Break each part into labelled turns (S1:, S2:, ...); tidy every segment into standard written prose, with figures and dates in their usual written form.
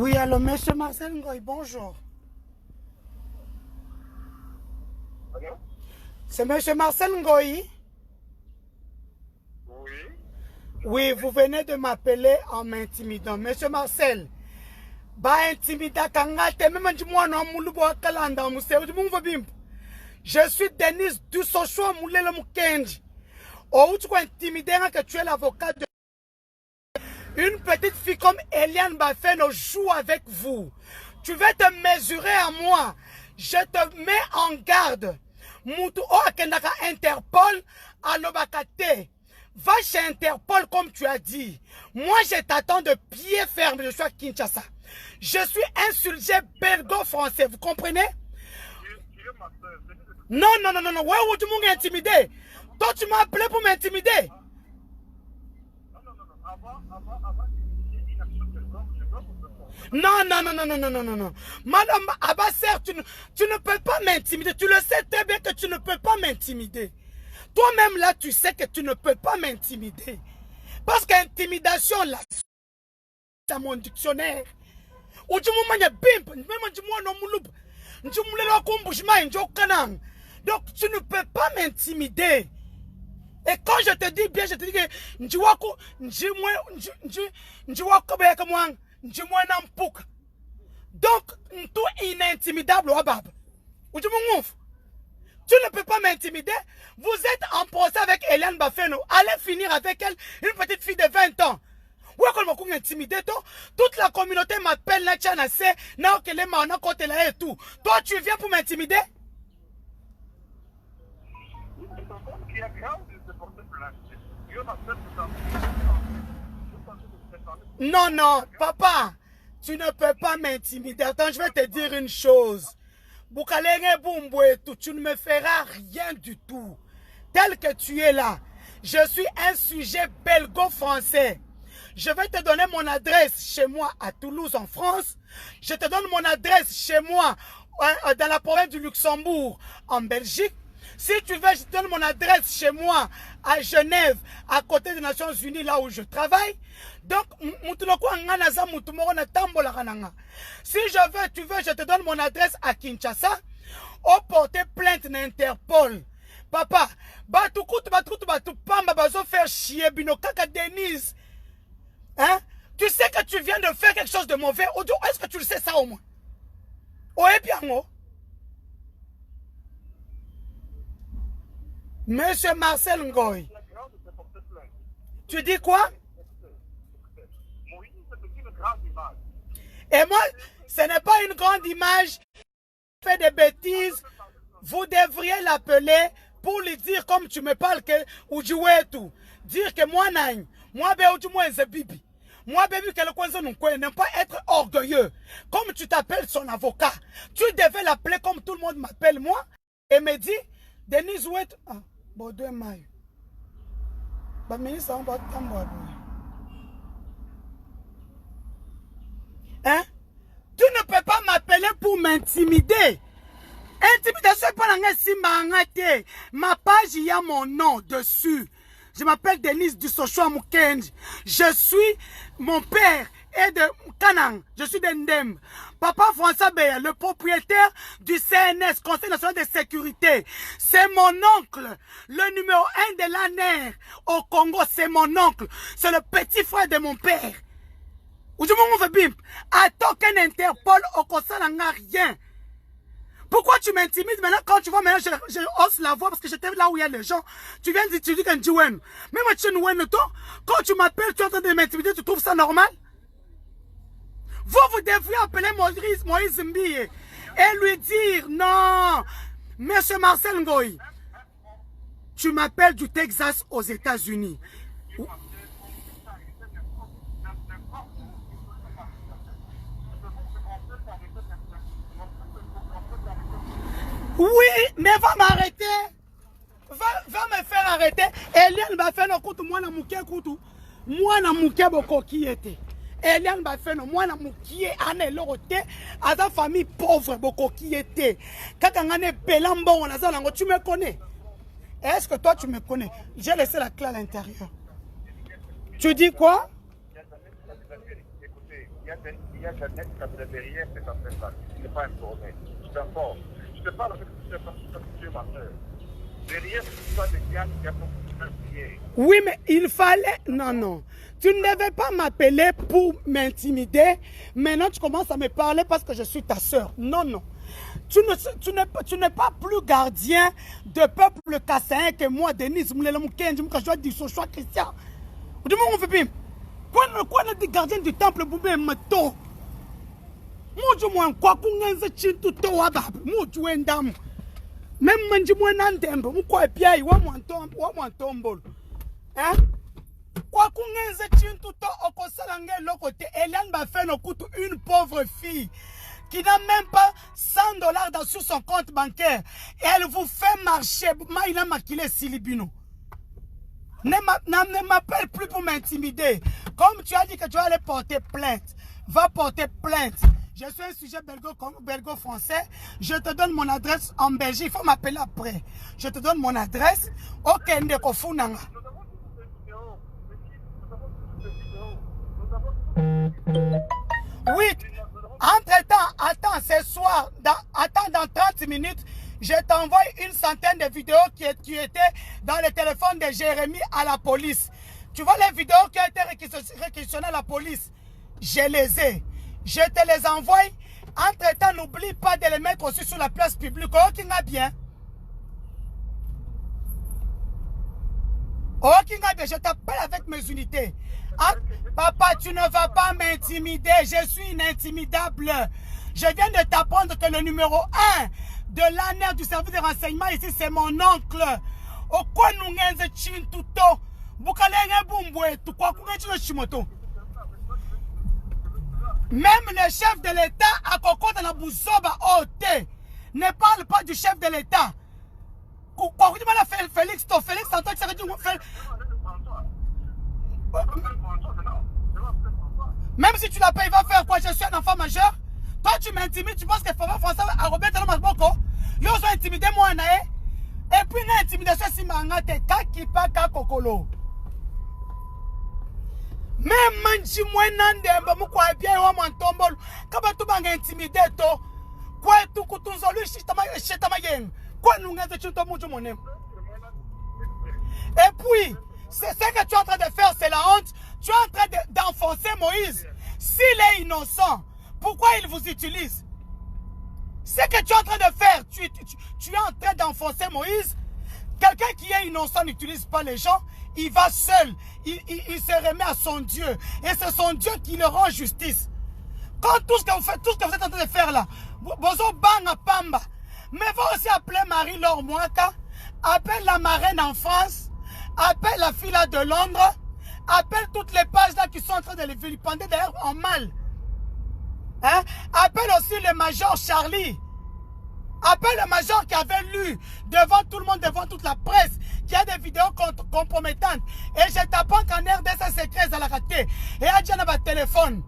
S1: Oui, alors, monsieur Marcel Ngoy, bonjour.
S2: Allô?
S1: C'est monsieur Marcel Ngoy?
S2: Oui.
S1: Oui, vous venez de m'appeler en m'intimidant. Monsieur Marcel, je suis Denise Dussocho Moulele Mukenji. Oh, tu crois intimider que tu es l'avocat de... Une petite fille comme Eliane Bafeno joue avec vous. Tu veux te mesurer à moi. Je te mets en garde. Moutou o akendaka Interpol alobakate. Va chez Interpol comme tu as dit. Moi je t'attends de pied ferme. Je suis à Kinshasa. Je suis un sujet belgo-français. Vous comprenez? Non, non, non, non, non. Ouais, où tu m'as intimidé. Toi tu m'as appelé pour m'intimider. Non, non, non, non, non, non, non, non, non. Madame Abasser, tu ne peux pas m'intimider. Tu le sais très bien que tu ne peux pas m'intimider. Toi-même là, tu sais que tu ne peux pas m'intimider. Parce qu'intimidation, là, c'est mon dictionnaire. Donc, tu ne peux pas m'intimider. Et quand je te dis bien, je te dis que donc, tout inintimidable. Tu ne peux pas m'intimider. Vous êtes en procès avec Eliane Bafeno. Allez finir avec elle, une petite fille de 20 ans. Toute la communauté m'appelle la Tchanase, et tout. Toi, tu viens pour m'intimider? Non, non, papa, tu ne peux pas m'intimider. Attends, je vais te dire une chose. Tu ne me feras rien du tout. Tel que tu es là, je suis un sujet belgo-français. Je vais te donner mon adresse chez moi à Toulouse en France. Je te donne mon adresse chez moi dans la province du Luxembourg en Belgique. Si tu veux, je te donne mon adresse chez moi à Genève, à côté des Nations Unies, là où je travaille. Donc, si tu veux, je te donne mon adresse à Kinshasa. Au porter plainte d'Interpol. Papa, faire chier Binokaka Denise. Hein? Tu sais que tu viens de faire quelque chose de mauvais. Est-ce que tu le sais ça au moins? Monsieur Marcel Ngoy. Tu dis quoi? Et moi, ce n'est pas une grande image. Fait des bêtises. Vous devriez l'appeler pour lui dire comme tu me parles que ou tu tout. Dire que moi naïm, moi tu moi bibi. Moi baby que le coin ne pas être orgueilleux. Comme tu t'appelles son avocat, tu devais l'appeler comme tout le monde m'appelle moi et me dit Denise Ouet Bordeaux Maï. Bah mais ça on va t'embarquer. Hein? Tu ne peux pas m'appeler pour m'intimider. Intimidation pas la ma page, il y a mon nom dessus. Je m'appelle Denise Dussocho Mukenji. Je suis mon père est de Kanang. Je suis d'Endem. Papa François Beya, le propriétaire du CNS, Conseil national de sécurité. C'est mon oncle. Le numéro 1 de l'ANER au Congo, c'est mon oncle. C'est le petit frère de mon père. Attends qu'un Interpol au conseil n'a rien. Pourquoi tu m'intimides maintenant quand tu vois maintenant je hausse la voix parce que j'étais là où il y a les gens. Tu viens de dire qu'un Diwen. Mais moi tu es quand tu m'appelles, tu es en train de m'intimider, tu trouves ça normal? Vous devriez appeler Moïse Mbiye et lui dire non. Monsieur Marcel Ngoy, tu m'appelles du Texas aux États-Unis. Oui, mais va m'arrêter. Va me faire arrêter. Eliane va faire nos coups, moi na mouké coutou. Moi na mouké boko qui était. Eliane va faire moi na mouké ane lorote. À ta famille pauvre boko qui était. Kakangane pelambon tu me connais. Est-ce que toi tu me connais? J'ai laissé la clé à l'intérieur. Tu dis quoi?
S2: Écoutez, il y a Jeannette Kabila derrière cette affaire-là. Je ne suis pas informé. Je t'informe. Je te parle avec ce que tu es ma soeur. Derrière tout ça, il y a
S1: oui, mais il fallait... Non, non. Tu ne devais pas m'appeler pour m'intimider. Maintenant, tu commences à me parler parce que je suis ta soeur. Non, non. Tu n'es pas plus gardien de peuple kassaïen que moi, Denise Moulela Moukenji, Moukajwa Dissochoa Christian. Du moment où on fait bien. Quoi n'est gardien du temple pour me mettre? Moi, je m'en quoi qu'on ait tout au wabab. Moi, tu es un dame. Même si je suis un temple, je suis un pied, je suis un tombol. Hein? Quoi qu'on ait tout au Kosalangé, le côté, Eliane va faire une pauvre fille qui n'a même pas 100 $ sur son compte bancaire. Et elle vous fait marcher. Il a maquillé Silibino. Ne m'appelle plus pour m'intimider. Comme tu as dit que tu vas aller porter plainte, va porter plainte. Je suis un sujet belgo-français. Je te donne mon adresse en Belgique. Il faut m'appeler après. Je te donne mon adresse. Ok, Ndeko Funanga. Oui. Entre-temps, attends, ce soir, attends dans 30 minutes, je t'envoie une centaine de vidéos qui étaient dans le téléphone de Jérémy à la police. Tu vois les vidéos qui ont été réquisitionnées à la police? Je les ai. Je te les envoie. Entre-temps, n'oublie pas de les mettre aussi sur la place publique. Oh, qui n'a bien. Oh, qui n'a bien. Je t'appelle avec mes unités. Ah, papa, tu ne vas pas m'intimider. Je suis inintimidable. Je viens de t'apprendre que le numéro 1 de l'ANR du service de renseignement ici, c'est mon oncle. Au quoi nous n'avons chin tuto. Boukalenge bumbwe. Tu crois qu'on est chimoto? Même le chef de l'État à Koko dans la Boussoba OT ne parle pas du chef de l'État. Félix, en tant que secrétaire. Même si tu l'as pas, il va faire quoi? Je suis un enfant majeur. Toi, tu m'intimides, tu penses que François a Robert Talomaboko. Ils ont intimidé moi, nae. Et puis, l'intimidation, si mangate, kakipa kakokolo. Même manchi mwenande, mbamukwa bien, wa mantombol. Kaba tu banga intimidé, to. Quoi, tu kutunzolu, chitamayen. Quoi, nous n'avons pas de monnaie. Et puis, c'est ce que tu es en train de faire, c'est la honte. Tu es en train d'enfoncer Moïse. S'il est innocent, pourquoi il vous utilise? Ce que tu es en train de faire, tu es en train d'enfoncer Moïse. Quelqu'un qui est innocent n'utilise pas les gens. Il va seul. Il se remet à son Dieu. Et c'est son Dieu qui le rend justice. Quand tout ce que vous faites, tout ce que vous êtes en train de faire là, Bozo Banga Pamba, mais va aussi appeler Marie-Laure Mouaka, appelle la marraine en France, appelle la fille là de Londres, appelle toutes les pages là qui sont en train de les vilipender d'ailleurs en mal. Hein? Appelle aussi le major Charlie. Appelle le major qui avait lu devant tout le monde, devant toute la presse, qui a des vidéos compromettantes. Et je t'apprends qu'en RDC secret, à la raté. Et à Djana va téléphone.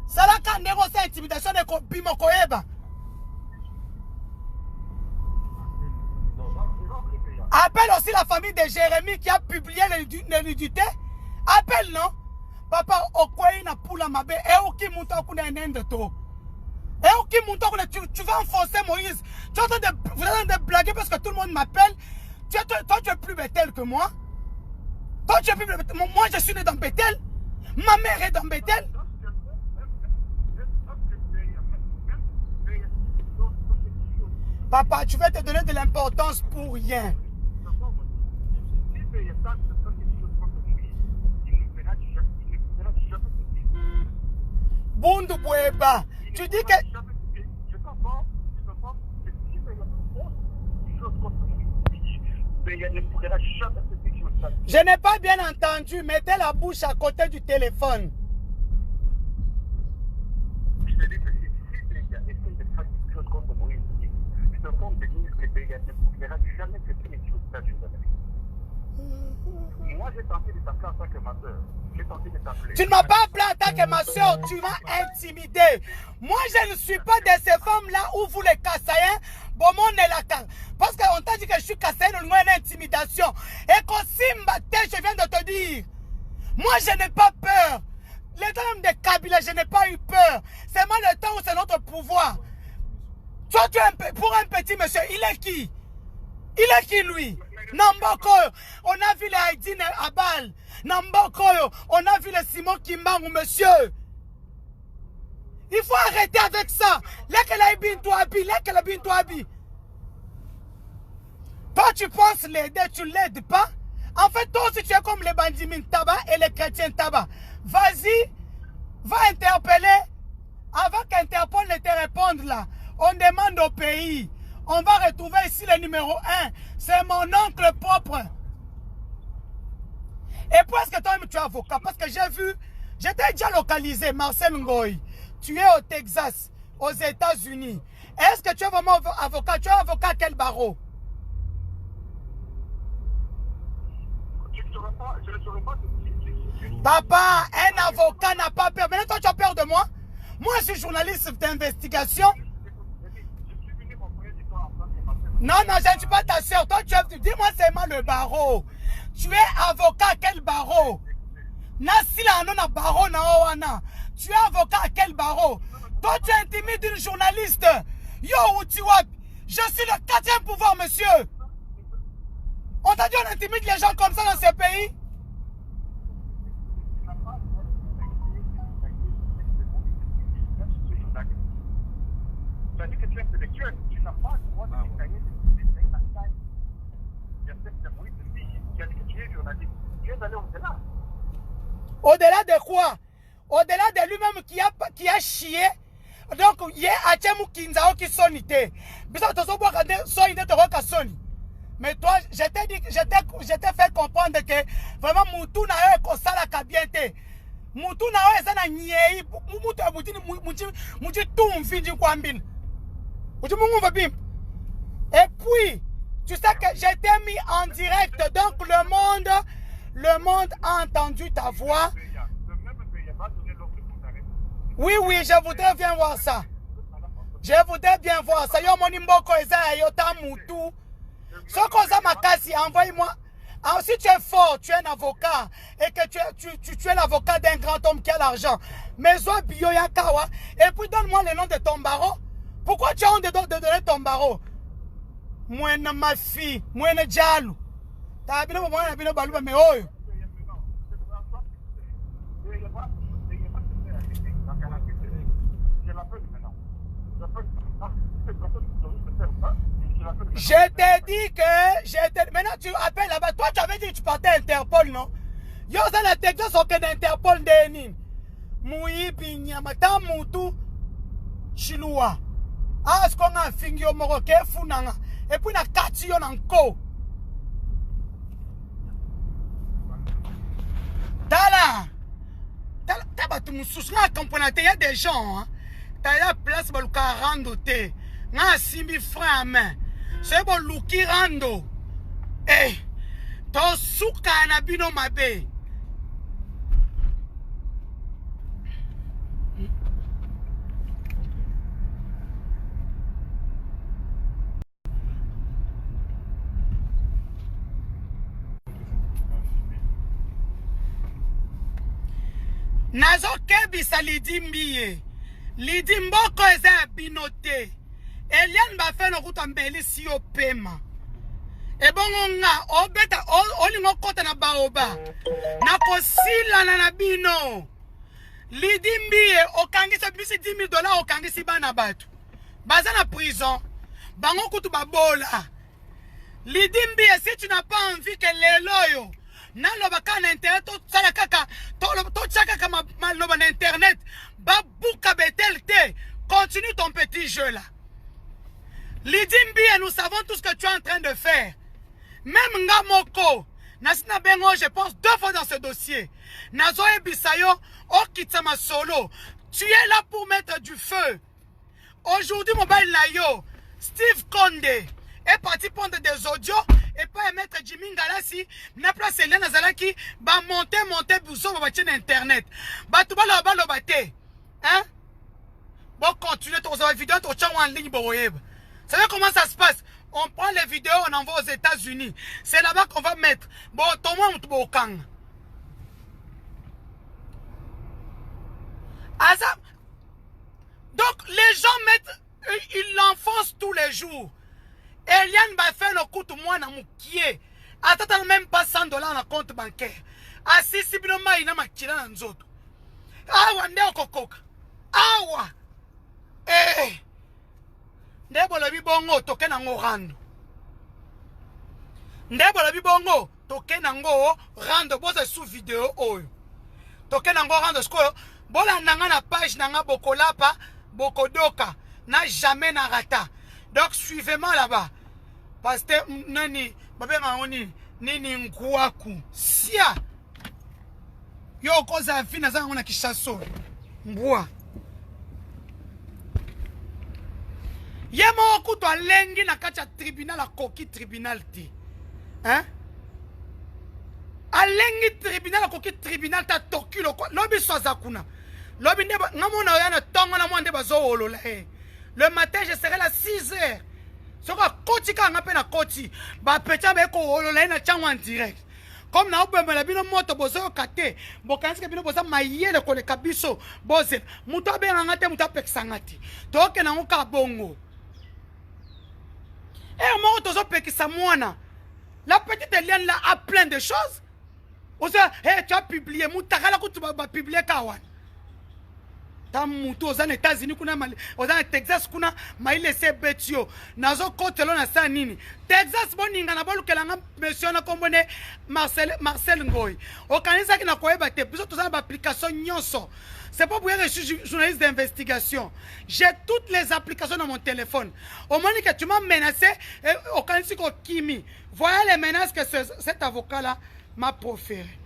S1: Ça là, quand on a intimidation de Bimokoeba. Appelle aussi la famille de Jérémy qui a publié le nudité. Appelle, non? Papa, Okoye na pula mabe. Et Oki Mouta Kuna Nende to. Et Oki Mouta Kuna, tu vas enfoncer Moïse. Tu es en train de blaguer parce que tout le monde m'appelle. Toi, tu es plus Bethel que moi. Toi, tu es plus Bethel. Moi, je suis né dans Bethel. Ma mère est dans Bethel. Papa, tu vas te donner de l'importance pour rien. Bundu Boueba, tu dis que... Je n'ai pas bien entendu. Mettez la bouche à côté du téléphone.
S2: Je te dis que si Béga essaie de faire quelque chose contre Moïse, je te compte de dire que Béga ne pourra jamais se tenir sur le stade d'une vie. Moi, j'ai tenté de t'appeler en tant que ma soeur. J'ai tenté de t'appeler.
S1: Tu ne m'as pas appelé en tant que ma soeur, tu m'as intimidé. Moi, je ne suis pas de ces femmes-là où vous les Kassaïens, bon, mon est la carte. Parce qu'on t'a dit que je suis Kassaïen, on a une intimidation. Et qu'au Simba, je viens de te dire, moi, je n'ai pas peur Le temps même de Kabila, je n'ai pas eu peur. C'est moi le temps où c'est notre pouvoir. Toi, tu es pour un petit monsieur, il est qui? Il est qui lui? Nambokoyo, on a vu les Haïdine Abal. Nambokoyo, on a vu le Simon Kimbangu, monsieur. Il faut arrêter avec ça. Toi, tu penses l'aider, tu ne l'aides pas. En fait, toi aussi, tu es comme les bandits tabac et les chrétiens tabac. Vas-y, va interpeller. Avant qu'Interpol ne te réponde là, on demande au pays. On va retrouver ici le numéro 1. C'est mon oncle propre. Et pourquoi est-ce que toi-même tu es avocat? Parce que j'ai vu, j'étais déjà localisé, Marcel Ngoï. Tu es au Texas, aux États-Unis. Est-ce que tu es vraiment avocat? Tu es avocat à quel barreau?
S2: Je ne saurais pas
S1: Papa, un avocat n'a pas peur. Maintenant, toi, tu as peur de moi? Moi, je suis journaliste d'investigation. Non, non, je ne suis pas ta soeur. Toi, tu es... Dis-moi seulement le barreau. Tu es avocat à quel barreau? Tu es avocat à quel barreau? Toi, tu intimides une journaliste. Yo, Utiwap. Je suis le 4e pouvoir, monsieur. On t'a dit on intimide les gens comme ça dans ces pays?
S2: Tu as dit que tu es intellectuel. Tu n'as pas le droit de détailler la taille. Il y a peut-être Moïse aussi qui a dit que tu es journaliste. Tu es allé au-delà.
S1: Au-delà de quoi? Au-delà de lui-même qui a chié. Donc, il y a Hachem Kinzao qui sonité. Mais toi, je t'ai fait comprendre que vraiment Moutou n'a eu que ça la kabiente. Moutou n'a eu ça na niei. Moutou a bouti mouti tout un fin du kwambin. Et puis, tu sais que j'étais mis en direct. Donc, le monde a entendu ta voix. Oui, oui, je voudrais bien voir ça. Je voudrais bien voir ça. Yo, mon imboko eza yo ta Moutou. Ce qu'on a ma casse, envoie-moi. Alors, si tu es fort, tu es un avocat et que tu es l'avocat d'un grand homme qui a l'argent, mais sois bio yakawa et puis donne-moi le nom de ton barreau. Pourquoi tu as honte de donner ton barreau? Moi, ma fille, moi, ne jalou. T'as bien le balou, mais oh. Je t'ai dit que... Maintenant, tu appelles là-bas. Toi, tu avais dit que tu partais à Interpol, non? Yo, ça la technique, c'est que d'Interpol d'Enin. Moui, Binyama, Tam Moutou, Chiloua. Ah, est-ce qu'on a un fingi au Marocain, Funanga? Et puis, on a 4 yon encore. Tala. Il y a des gens, hein. T'as la place pour le rando te. N'a simbi frère à main. C'est bon luki rando. Eh. Ton souka na bino mabe. Nazo kebisa lidi mbiye. Lidi mboko eza binote. Eliane ba fe no kuta mbeli si yo pema. E bongo nga obeta olingo kota na baoba. Na kosila na bino. Lidi mbiye okangisa bisi $10,000 okangisi bana batu. Baza na prison. Bango kutu babola. Lidi mbiye si tu n'as pas envie que leloyo nalobaka na internet to sala kaka to chaka kama maloba na internet babuka betel te. Continue ton petit jeu là. Lidimbi, nous savons tout ce que tu es en train de faire. Même Ngamoko, Nasina Bengo, je pense 2 fois dans ce dossier. Nazoe Bisayo, Okitsama Solo, tu es là pour mettre du feu. Aujourd'hui, Mobile Nayo, Steve Konde est parti prendre des audios et pas mettre Jimmy Ngalassi, n'a pas Céline Nazalaki, va monter, bouson, va battre internet. Batouba lo bate. Hein? Bon, continue ton vidéo, ton chat en ligne, Vous savez comment ça se passe? On prend les vidéos, on envoie aux États-Unis. C'est là-bas qu'on va mettre. Bon, ton monde, bon, kang. Donc les gens mettent, ils l'enfoncent tous les jours. Eliane va faire le coup de moi dans mon pied. Attends même pas $100 dans le compte bancaire. Assis si bien il n'a pas tiré dans les autres. Awa ndeo kokoka. Awa. Ndebo la bibongo toke nango rando. Ndebo la bibongo toke nango rando boza sous vidéo oyo. Toke nango rando sko bola nanga na page nanga bokolapa bokodoka na jamais na rata. Donc suivez-moi là-bas. Parce que nani babenga ngoni nini ngwaku. Sia. Yo koza fina za ngona kishaso. Mbwa. Yemo kuto alengi na kacha tribunal a koki tribunal ti. Hein? Alengi tribunal a koki tribunal ta toki lo lobi soza kuna. Lobi ndeba ngamona yana tongo na mwande bazo olola eh. Le matin je serai là 6 heures. Soka koti ka ngape na koti. Ba pecha be ko olola na changwa en direct. Comme na obembe la bino moto bozo kate. Bokanisi bino boza mayele ko le kabiso. Boze. Muto be ngate muto pekisangati. Toke na ngoka bongo. Et moi, la petite Eliane là a plein de choses. Hey, tu as publié, tu vas publier Kawan. Ta moutou aux États-Unis, aux Texas, ma il laissé betio. Nazo côté là, na nini. Texas, bon, n'inga na bolu kelanga monsieur na kombone Marcel Ngoy. Au Canada, qui n'a quoi battre, plus tous les applications nyonso. C'est pas pour que je suis journaliste d'investigation. J'ai toutes les applications dans mon téléphone. Au moment que tu m'as menacé, au Canada, Kimi. Voilà les menaces que cet avocat-là m'a proférées.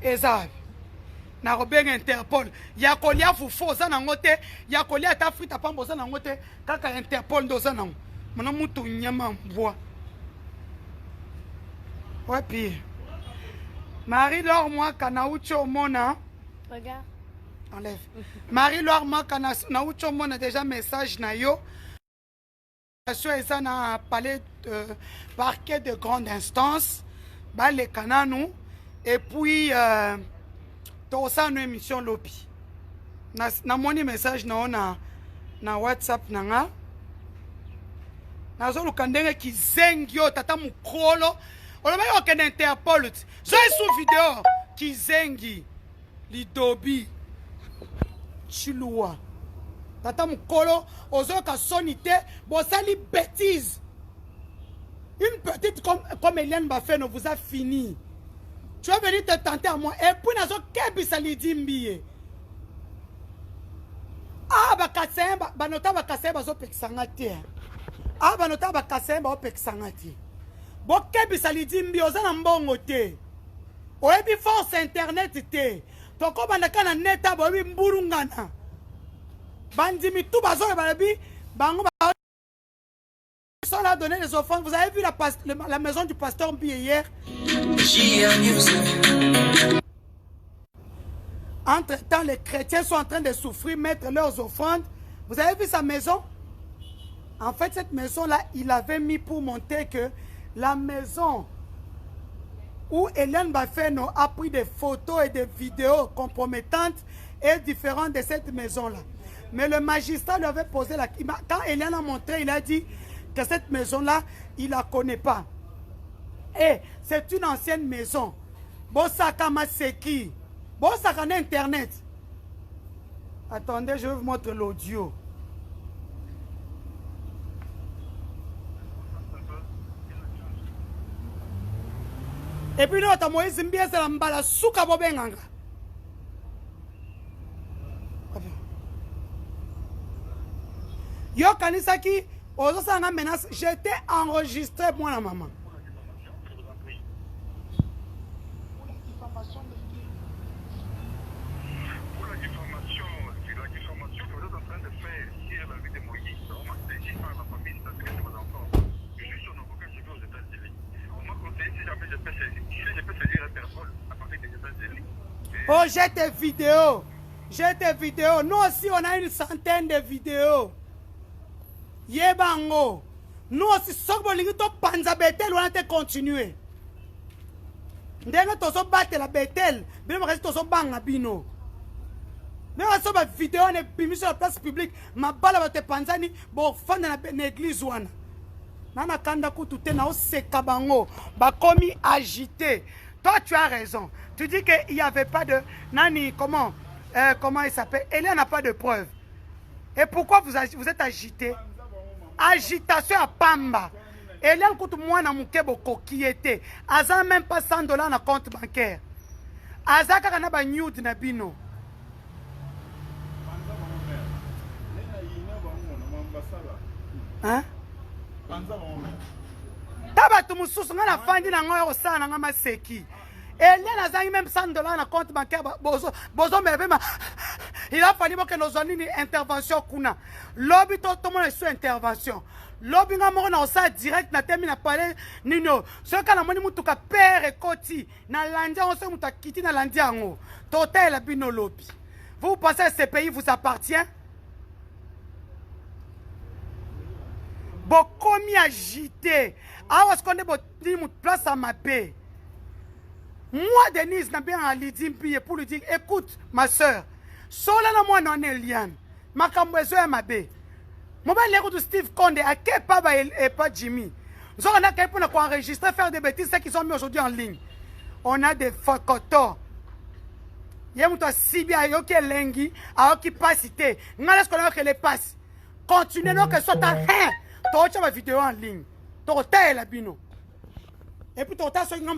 S1: Et ça. Na robeng Interpol ya kolia fufu za na ngote ya kolia ta frita pambo za na ngote kaka Interpol ndo za na mona mutu nyama mbwa ouais puis Marie-Laure moi kana ucho mona
S3: regarde
S1: enlève Marie-Laure moi kana na ucho mona déjà message na yo ça na palais parquet de grande instance ba les kananu et puis to ça une émission lopi na moni message na WhatsApp nanga nazo lukandenge kizengio tata mukolo oloba yo ke Interpol so sous vidéo kizengi lidobi chilua tata mukolo ozoka sonité bosali bêtise une petite comme Eliane Bafeno vous a fini. Tu es venu te tenter à moi. Et puis, nous avons kebisa lidimbiye. Ah, bakasemba, banota bakasemba zo pekisangati. Ah, banota bakasemba zo pekisangati. Bo kebisa lidimbiye ozana mbongo te. Oyebi force internet te. Toko bandaka na neta boyebi mburungana. Bandimi tout bazo balabi bango ba on a donné les offrandes. Vous avez vu la maison du pasteur Mbi hier? Entre-temps, les chrétiens sont en train de souffrir, mettre leurs offrandes. Vous avez vu sa maison? En fait, cette maison-là, il avait mis pour montrer que la maison où Eliane Bafeno a pris des photos et des vidéos compromettantes est différente de cette maison-là. Mais le magistrat lui avait posé la question. Quand Eliane a montré, il a dit que cette maison-là, il ne la connaît pas. Et c'est une ancienne maison. Bosaka Maseki. Bosaka Internet. Attendez, je vais vous montrer l'audio. Et puis, nous avons Moïse Mbia Zalambala Souka Bobenganga. Yo Kanisaki. J'étais enregistré, moi, la maman.
S2: Pour la diffamation que vous êtes en train de faire sur la vie de Moïse, on m'a saisi par la famille, parce que c'est vos enfants. Je suis son avocat, je vais aux États-Unis. On m'a conseillé si jamais je peux saisir un personne à partir des États-Unis.
S1: Oh, j'ai tes vidéos. J'ai tes vidéos. Nous aussi, on a une centaine de vidéos. Yebango. Nous aussi, si to panza betel, on a te continuer. Ndenga tozo battre la betel, bien reste tozo banga bino. Mais on a une vidéo, on est mis sur la place publique. Ma balle va te panzani, bon, fan de l'église. Nana kanda kutu na ose kabango, ba komi agité. Toi, tu as raison. Tu dis qu'il n'y avait pas de... Nani, comment il s'appelle? Elia n'a pas de preuve. Et pourquoi vous êtes agité? Agitation à Pamba. Elia coûte moins dans mon keboko qui était. Aza même pas $100 dans le compte bancaire. Aza kana ba nude na bino. Hein? Taba tu mususu ngana fandi na ngoyo sana ngama seki. Elia azangi même $100 dans le compte bancaire. Bozo mebema. Il a fallu que nous ayons une intervention kuna. Lobby tout le monde est sur intervention. Lobby nga moko na osa direct na temi na parler nino. Ce que na moni mutuka père et koti na landia on se muta kiti na landia ngo. Total la bino lobby. Vous pensez que ce pays vous appartient? Beaucoup mi agité. Ah est-ce qu'on est une place à ma paix? Moi Denise n'a bien à Lydie pour lui dire écoute ma soeur. Sola na moi non Eliane. Makambo ezo ya mabe. Moba lero de Steve Konde à quel papa et pas Jimmy. Nous on a quelqu'un pour enregistrer faire des bêtises ceux qui sont mis aujourd'hui en ligne. On a des photos. Y'a muto sibia yo ke lengi a qui passité. Ngala ce qu'on a que les passe. Continuez non que soit un toi ma vidéo en ligne. Toi la bino. Et puis toi sur une en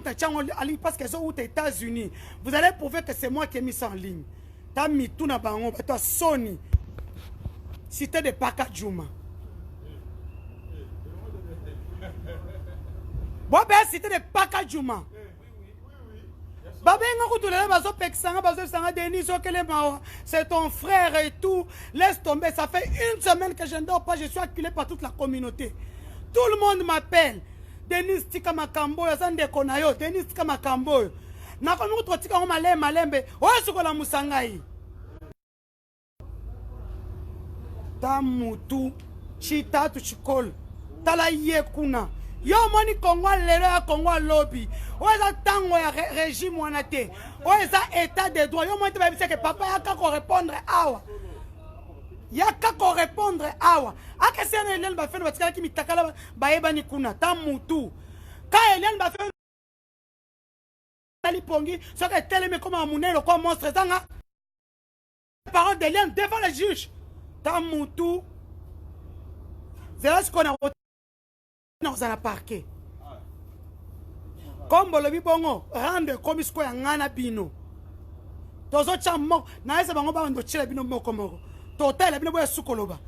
S1: ligne parce que sont aux États-Unis. Vous allez prouver que c'est moi qui ai mis ça en ligne. T'as mis tout na bango, toi Sony. Cité de Paka Juma. Bon ben cité de Paka Juma. C'est ton frère et tout. Laisse tomber. Ça fait une semaine que je ne dors pas. Je suis acculé par toute la communauté. Tout le monde m'appelle. Denis Tika Makambo. Denis Tika Makambo. Nakomi Tika Malembe. Oyesukola Musangai. Tamutu. Chita tu chikol. Tala yekuna. Yo moni Congo lelo ya Congo lobby. Oza tango ya régime wana te. Oza état de droit. Yo moni te babisa que papa yaka ko répondre awa. Yaka ko répondre awa. Aka sena Eliane ba fena batikala ki mitakala ba yebani kuna tamutu. Ka Eliane ba fena ali pongi soka teleme comme un munelo comme monstre zanga. Parole d'Eliane devant le juge. Tamutu. C'est ce qu'on a dans un parquet. Comme le bongo, rendre comme ce qu'on a un bino. Tozo chamo, na ese bango ba ndo chile bino moko moko. Total bino boya sukoloba.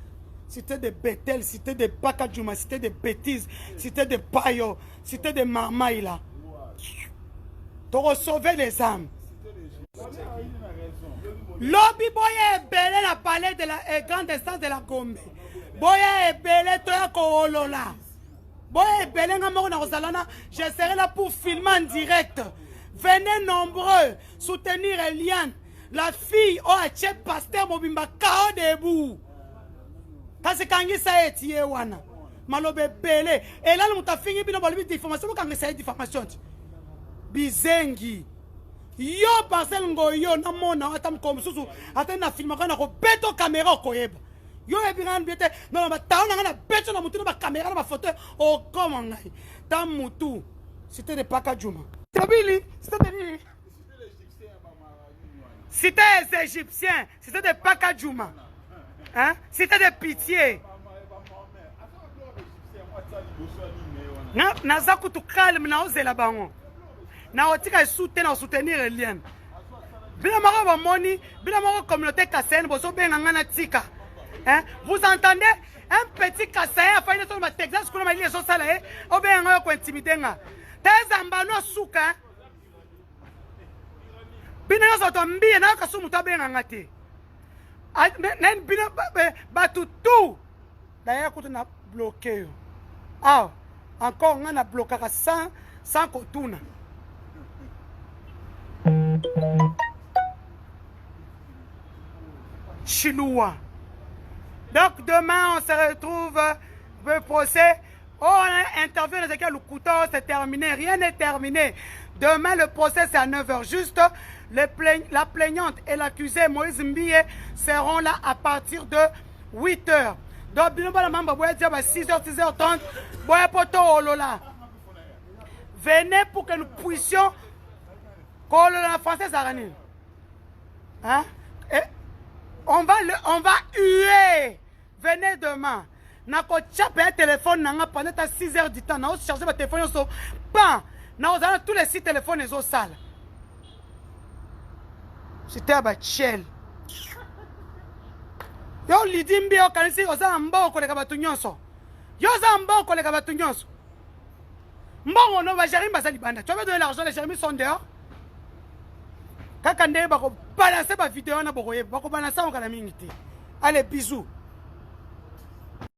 S1: C'était des bétels, c'était des Bakadjouma, c'était des bêtises, c'était des payo, c'était des marmaïla. Pour sauver les âmes. Lobby boya belé la palais de la grande instance de la Gombe. Boya belé toya ko olola. Je serai là pour filmer en direct. Venez nombreux soutenir Eliane. La fille au chef pasteur Mobimba Kao debout. Parce que quand il s'est tiré, Malobe Belé. Et là, nous avons fini par le diffamation. Quand il s'est diffamation. Bizengi. Yo, parcelle ngoyo, na mona, atam comme sous. Attends, na film, on a beto caméra koyeba. Yo ebiran biete non ba taw na na beto na mutu na caméra na photo o comment ngai ta mutu c'était de Pakadjouma tabili c'était les égyptiens c'était de Pakadjouma hein c'était de pitié na za kutu calme na ozela bango na otika soutenir Eliane bila mara ba moni bila mara communauté kasen boso benga ngana tika. Hein? Vous entendez un petit Kassaïen a fait une Texas qu'on a mis les autres salariés ou bien un peu intimidé. Tes ambano souka. Bina yo tombi na ka sumu ta benga ngati. Nen bina ba tout. D'ailleurs quand on a bloqué. Ah, encore on a bloqué sans kotuna. Chinois. Donc demain, on se retrouve le procès. On a interview dans lequel le couteau c'est terminé. Rien n'est terminé. Demain, le procès, c'est à 9h. Juste, la plaignante et l'accusé Moïse Mbiye seront là à partir de 8h. Donc, bien, la maman, 6h, 6h30. Venez pour que nous puissions. La française Arani. Hein? On va huer. Venez demain. Nako tchape un téléphone pendant 6 heures du temps. Nako charger ma téléphone. Pan. Nako tous les 6 téléphones sont sales. C'était à Bachel. Yo lidimbi yo kanisi oza mboko koleka batu nyonso. Yo za mboko koleka batu nyonso. Mbongo no ba Jérémy basali banda. Tu vas donner l'argent les Jérémy sont dehors. Kaka ndé bako balancer ba vidéo na bokoye. Bako balancer on kana mingi te. Allez bisous.